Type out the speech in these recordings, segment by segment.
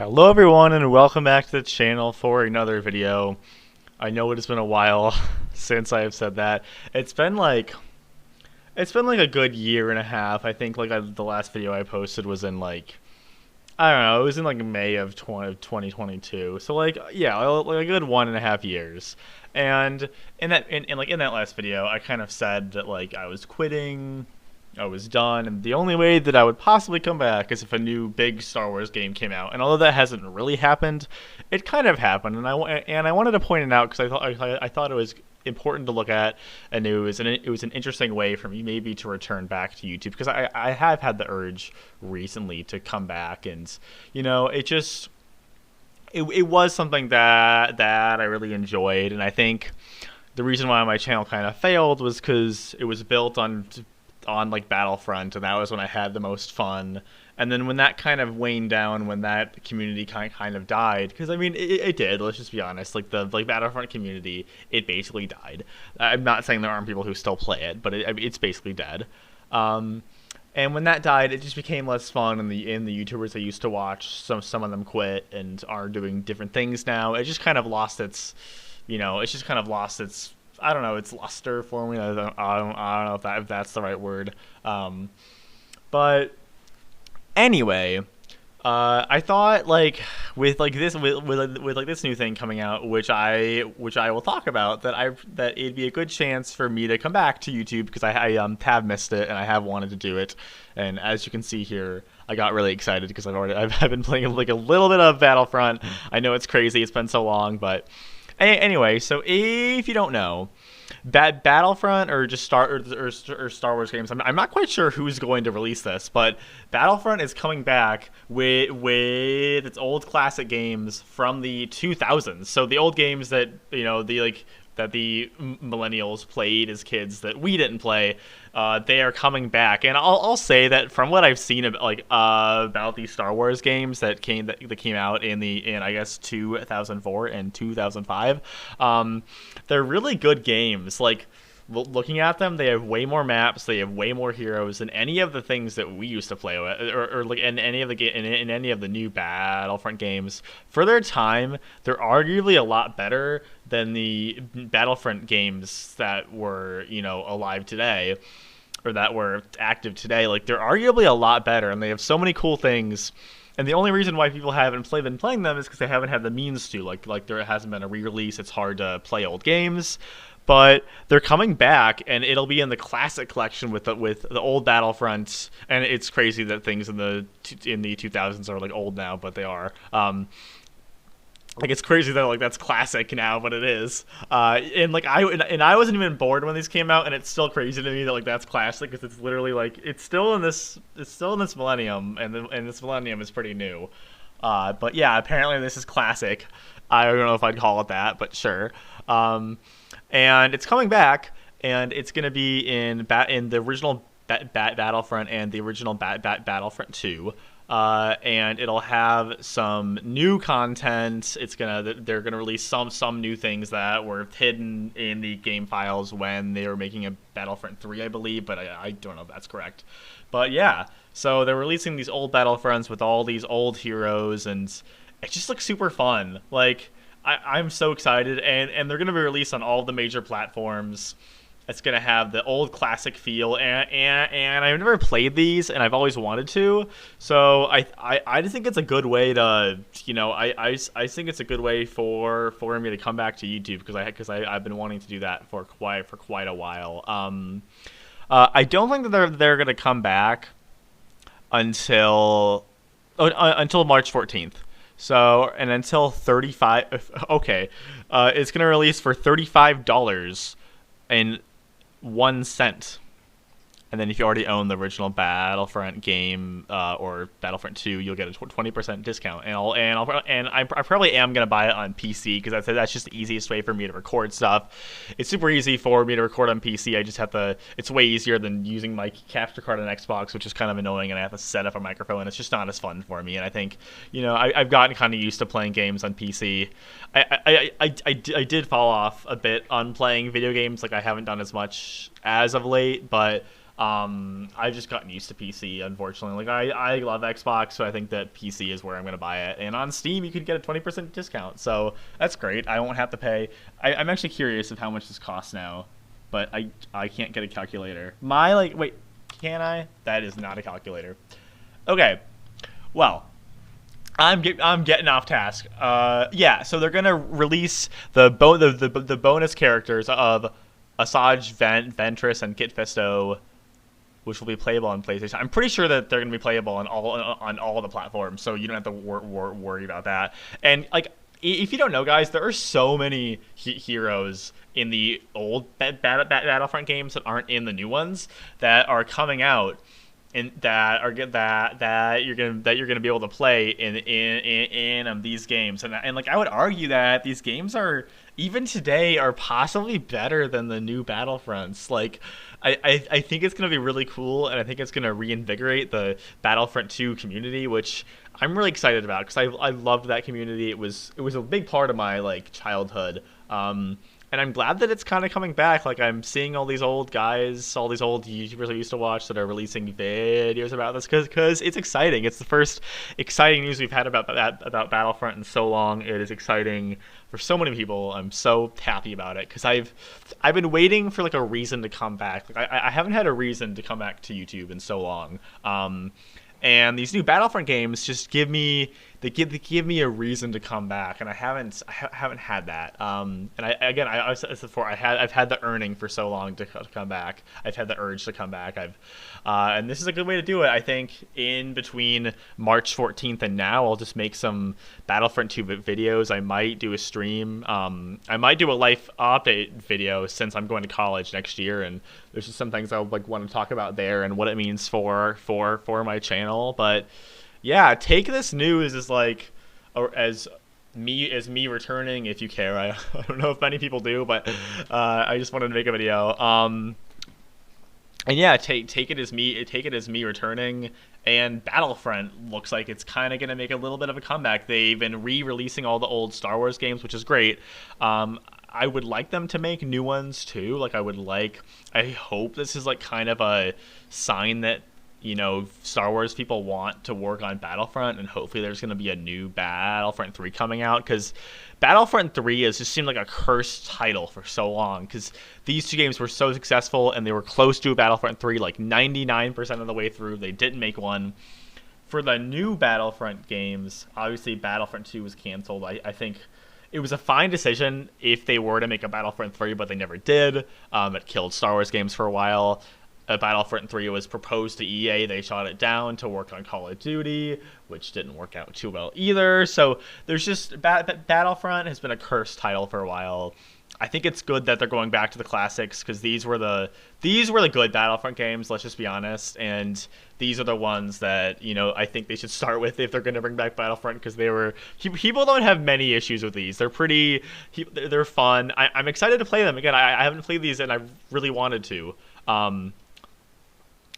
Hello everyone and welcome back to the channel for another video. I know it has been a while since I have said that. It's been like a good year and a half. I think the last video I posted was in I don't know, it was in May of 2022. So yeah, like a good 1.5 years. And in that last video, I kind of said that I was quitting, I was done, and the only way that I would possibly come back is if a new big Star Wars game came out. And although that hasn't really happened, it kind of happened, and I wanted to point it out because I thought it was important to look at, and it was an interesting way for me maybe to return back to YouTube because I have had the urge recently to come back, and it was something that I really enjoyed, and I think the reason why my channel kind of failed was because it was built on Battlefront, and that was when I had the most fun. And then when that kind of waned down, when that community kind of died, because I mean it did. Let's just be honest. The Battlefront community, it basically died. I'm not saying there aren't people who still play it, but it's basically dead. And when that died, it just became less fun, and the YouTubers I used to watch, some of them quit and are doing different things now. It just kind of lost its, I don't know, it's luster for me. I don't know if that's the right word. But anyway, I thought with this new thing coming out, which I will talk about, that it'd be a good chance for me to come back to YouTube because I have missed it and I have wanted to do it. And as you can see here, I got really excited because I've been playing a little bit of Battlefront. I know it's crazy, it's been so long, but anyway, so if you don't know, Battlefront or just Star Wars games, I'm not quite sure who's going to release this, but Battlefront is coming back with its old classic games from the 2000s. So the old games that that the millennials played as kids that we didn't play, they are coming back. And I'll say that from what I've seen about these Star Wars games that came out in I guess 2004 and 2005, they're really good games. Looking at them, they have way more maps, they have way more heroes than any of the things that we used to play with, or in any of the new Battlefront games. For their time, they're arguably a lot better than the Battlefront games that were alive today, or that were active today. They're arguably a lot better, and they have so many cool things. And the only reason why people haven't been playing them is because they haven't had the means to. There hasn't been a re-release. It's hard to play old games. But they're coming back, and it'll be in the classic collection with the old Battlefronts. And it's crazy that things in the 2000s are old now, but they are. It's crazy that that's classic now, but it is. And I wasn't even born when these came out, and it's still crazy to me that that's classic because it's literally it's still in this millennium, and this millennium is pretty new. But yeah, apparently this is classic. I don't know if I'd call it that, but sure. And it's coming back, and it's going to be in the original Battlefront and the original Battlefront 2. And it'll have some new content. They're gonna release some new things that were hidden in the game files when they were making a Battlefront 3, I believe, but I don't know if that's correct. But yeah, so they're releasing these old Battlefronts with all these old heroes, and it just looks super fun. I'm so excited, and they're gonna be released on all the major platforms. It's gonna have the old classic feel, and I've never played these, and I've always wanted to. So I just think it's a good way to I think it's a good way for me to come back to YouTube because I've been wanting to do that for quite a while. I don't think that they're gonna come back until March 14th. So, and until 35, okay, it's gonna release for $35 and 1 cent. And then if you already own the original Battlefront game or Battlefront 2, you'll get a 20% discount. And I probably am gonna buy it on PC because that's just the easiest way for me to record stuff. It's super easy for me to record on PC. I just have to. It's way easier than using my capture card on Xbox, which is kind of annoying, and I have to set up a microphone. It's just not as fun for me. And I think I've gotten kind of used to playing games on PC. I did fall off a bit on playing video games. I haven't done as much as of late, but I've just gotten used to PC, unfortunately. Like I love Xbox, so I think that PC is where I'm gonna buy it. And on Steam, you could get a 20% discount, so that's great. I won't have to pay. I'm actually curious of how much this costs now, but I can't get a calculator. Wait, can I? That is not a calculator. Okay, well. I'm getting off task. Yeah, so they're gonna release the bonus characters of Asajj Ventress and Kit Fisto, which will be playable on PlayStation. I'm pretty sure that they're gonna be playable on all the platforms, so you don't have to worry about that. And like, if you don't know, guys, there are so many heroes in the old Battlefront games that aren't in the new ones that are coming out. And that you're gonna be able to play in these games, and like I would argue that these games are even today are possibly better than the new Battlefronts. Like I think it's gonna be really cool, and I think it's gonna reinvigorate the Battlefront 2 community, which I'm really excited about because I loved that community. It was a big part of my like childhood. And I'm glad that it's kind of coming back. Like, I'm seeing all these old guys, all these old YouTubers I used to watch that are releasing videos about this because it's exciting. It's the first exciting news we've had about Battlefront in so long. It is exciting for so many people. I'm so happy about it because I've been waiting for like a reason to come back. Like, I haven't had a reason to come back to YouTube in so long. And these new Battlefront games just give me a reason to come back, and I haven't had that. And I said this before. I've had the earning for so long to come back. I've had the urge to come back. And this is a good way to do it. I think in between March 14th and now, I'll just make some Battlefront 2 videos. I might do a stream. I might do a life update video since I'm going to college next year, and there's just some things I would like want to talk about there and what it means for my channel. But yeah, take this news as like, or as me returning, if you care. I don't know if many people do, but I just wanted to make a video. And yeah, take it as me returning. And Battlefront looks like it's kind of gonna make a little bit of a comeback. They've been re-releasing all the old Star Wars games, which is great. I would like them to make new ones too. Like I hope this is like kind of a sign that, you know, Star Wars people want to work on Battlefront, and hopefully there's going to be a new Battlefront 3 coming out, because Battlefront 3 has just seemed like a cursed title for so long, because these two games were so successful, and they were close to a Battlefront 3, like 99% of the way through. They didn't make one. For the new Battlefront games, obviously Battlefront 2 was canceled. I think it was a fine decision if they were to make a Battlefront 3, but they never did. It killed Star Wars games for a while. Battlefront 3 was proposed to EA. They shot it down to work on Call of Duty, which didn't work out too well either. So there's just Battlefront has been a cursed title for a while. I think it's good that they're going back to the classics, because these were the good Battlefront games, let's just be honest, and these are the ones that, you know, I think they should start with if they're going to bring back Battlefront, because people don't have many issues with these. They're fun. I'm excited to play them again. I haven't played these and I really wanted to.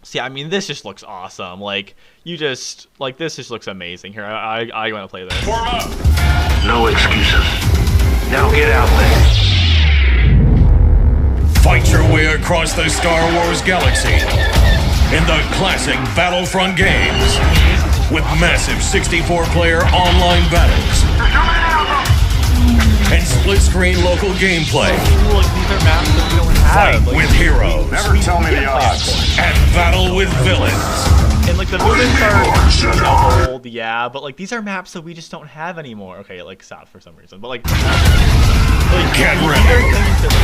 See, I mean, this just looks awesome. Like, this just looks amazing. Here, I want to play this. Form up! No excuses. Now get out there. Fight your way across the Star Wars galaxy in the classic Battlefront games with massive 64-player online battles and split-screen local gameplay. Look, these are maps that we don't have. Fight with heroes. Never tell me the odds. And battle with villains. And like the movements are, you know, old, yeah, but like these are maps that we just don't have anymore. Okay, it like stopped for some reason, but like get ready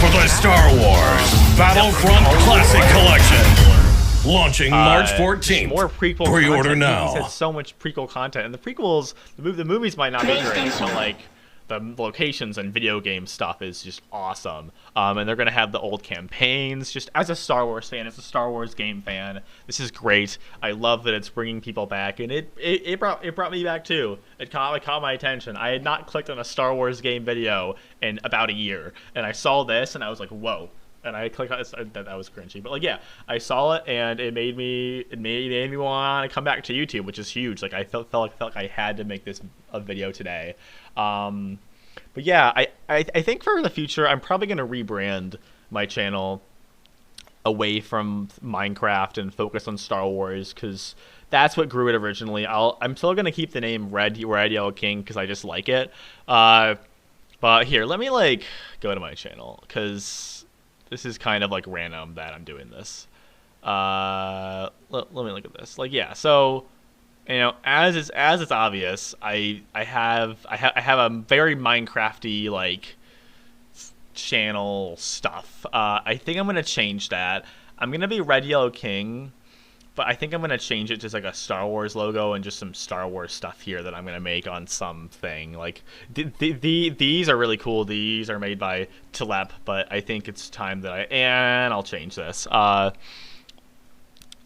for the Star Wars Battlefront Classic Collection, launching March 14th. More prequel Pre-order content. now. Movies had so much prequel content, and the prequels, the movies might not be great, but like the locations and video game stuff is just awesome. And they're going to have the old campaigns. Just as a Star Wars fan, as a Star Wars game fan, this is great. I love that it's bringing people back, and it brought me back too. It caught my attention. I had not clicked on a Star Wars game video in about a year, and I saw this and I was like, whoa. And I clicked on this. That was cringy, but like, yeah, I saw it and it made me want to come back to YouTube, which is huge. Like I felt like I had to make this a video today. But yeah, I think for the future, I'm probably gonna rebrand my channel. away from Minecraft and focus on Star Wars, because that's what grew it originally. I'm still gonna keep the name Red Yellow King because I just like it. But here, let me like go to my channel, because this is kind of like random that I'm doing this. Let me look at this. Like, yeah, so as it's obvious, I have a very Minecrafty like channel stuff. I think I'm gonna change that. I'm gonna be Red Yellow King, but I think I'm gonna change it to like a Star Wars logo and just some Star Wars stuff here that I'm gonna make on something. Like these are really cool. These are made by Telep, but I think it's time that I'll change this. So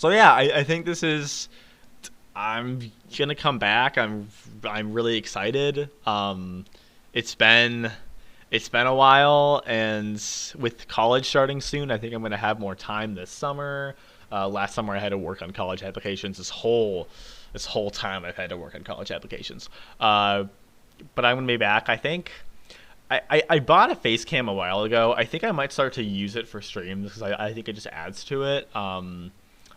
yeah, I think this is. I'm gonna come back. I'm really excited. It's been a while, and with college starting soon, I think I'm gonna have more time this summer. Last summer I had to work on college applications. This whole time I've had to work on college applications. But I'm gonna be back. I think I bought a face cam a while ago. I think I might start to use it for streams because I think it just adds to it.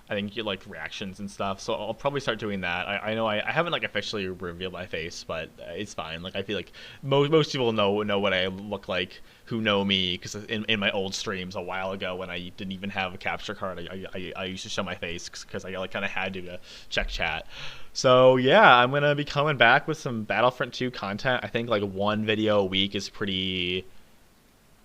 I think you like reactions and stuff, so I'll probably start doing that. I know I haven't like officially revealed my face, but it's fine. Like, I feel like most people know what I look like who know me, because in my old streams a while ago when I didn't even have a capture card, I used to show my face because I like kind of had to check chat. So yeah, I'm gonna be coming back with some Battlefront 2 content. I think like one video a week is pretty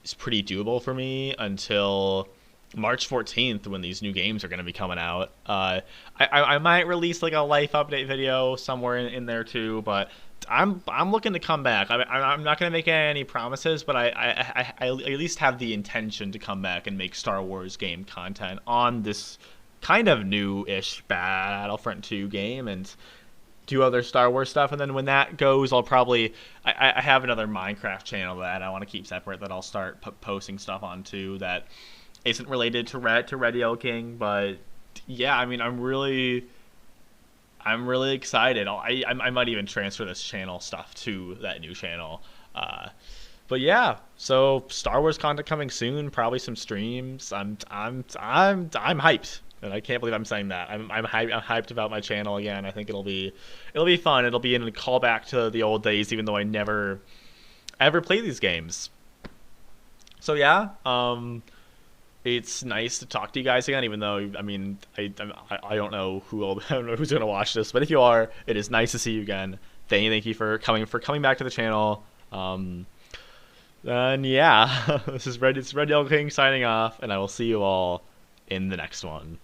doable for me until March 14th, when these new games are going to be coming out. I might release like a life update video somewhere in there too, but I'm looking to come back. I'm not going to make any promises, but I at least have the intention to come back and make Star Wars game content on this kind of new-ish Battlefront 2 game, and do other Star Wars stuff. And then when that goes, I'll probably I have another Minecraft channel that I want to keep separate that I'll start posting stuff on too that isn't related to Red Yellow King. But yeah, I mean, I'm really excited. I might even transfer this channel stuff to that new channel. But yeah, so Star Wars content coming soon, probably some streams. I'm hyped, and I can't believe I'm saying that. I'm hyped about my channel again. I think it'll be fun. It'll be in a callback to the old days, even though I never ever played these games. So yeah, it's nice to talk to you guys again, even though, I mean, I don't know I don't know who's going to watch this, but if you are, it is nice to see you again. Thank you for coming back to the channel. And yeah, it's Red Yellow King signing off, and I will see you all in the next one.